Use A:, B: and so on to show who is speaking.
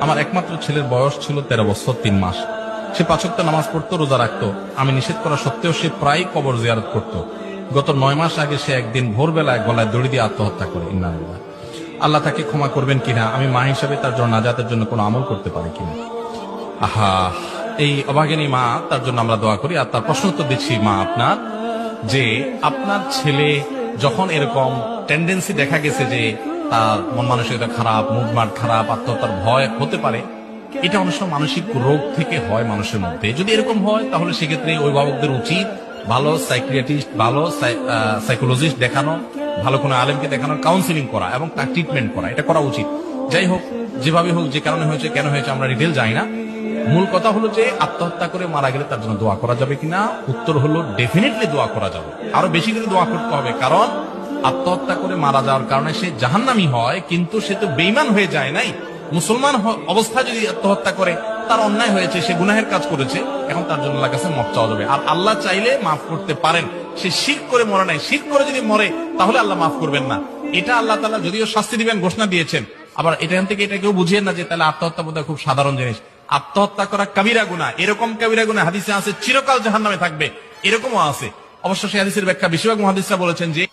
A: আমার একমাত্র ছেলের বয়স ছিল 13 বছর 3 মাস। সে 5 ওয়াক্ত নামাজ পড়তো, রোজা রাখতো। আমি নিষেধ করা সত্ত্বেও সে প্রায় কবর জিয়ারত করত। গত 9 মাস আগে সে একদিন ভোরবেলায় গলায় দড়ি দিয়ে আত্মহত্যা করে। ইন্নালিল্লাহ। আল্লাহ তাকে ক্ষমা করবেন কিনা, আমি মা হিসাবে তার জন্য নাজাতের জন্য কোনো আমল করতে পারি কিনা। আহা, এই অভাগিনী মা, তার জন্য আমরা দোয়া করি। আর তার প্রশ্ন উত্তর দিচ্ছি মা আপনার, যে আপনার ছেলে যখন এরকম টেন্ডেন্সি দেখা গেছে যে তার মন মানসিকতা খারাপ, মুভমেন্ট খারাপ, আত্মহত্যার ভয় হতে পারে, এটা অনেক সময় মানসিক রোগ থেকে হয় মানুষের মধ্যে। যদি এরকম হয় তাহলে সেক্ষেত্রে অভিভাবকদের উচিত ভালো সাইকিয়াট্রিস্ট, ভালো সাইকোলজিস্ট দেখানো, ভালো কোনো আলেমকে দেখানো, কাউন্সিলিং করা এবং তার ট্রিটমেন্ট করা, এটা করা উচিত। যাই হোক, যেভাবে হোক, যে কারণে হয়েছে, কেন হয়েছে, আমরা ডিটেল জানি না। মূল কথা হলো যে আত্মহত্যা করে মারা গেলে তার জন্য দোয়া করা যাবে কিনা। উত্তর হলো ডেফিনেটলি দোয়া করা যাবে, আরো বেশি করে দোয়া করতে হবে। কারণ আত্মহত্যা করে মারা যাওয়ার কারণে সে জাহান্নামী হয়, কিন্তু সে তো বেঈমান হয়ে যায় নাই। মুসলমান অবস্থা যদি আত্মহত্যা করে, তার অন্যায় হয়েছে, সে গুনাহের কাজ করেছে, এখন তার জন্য আল্লাহর কাছে মাফ চাওয়া যাবে। আর আল্লাহ চাইলে মাফ করতে পারেন। সে শিরক করে মরে নাই, শিরক করে যদি মরে তাহলে আল্লাহ মাফ করবেন না। এটা আল্লাহ তাআলা যদিও শাস্তি দিবেন ঘোষণা দিয়েছেন। আবার এখান থেকে এটা কেউ বুঝিয়ে না যে তাহলে আত্মহত্যা বোধহয় খুব সাধারণ জিনিস। আত্মহত্যা করা কাবিরা গুনাহ, এরকম কাবিরা গুনাহ হাদিসে আছে চিরকাল জাহান্নামে থাকবে, এরকমও আছে। অবশ্য সেই হাদিসের ব্যাখ্যা বেশিরভাগ মুহাদ্দিসরা বলেছেন যে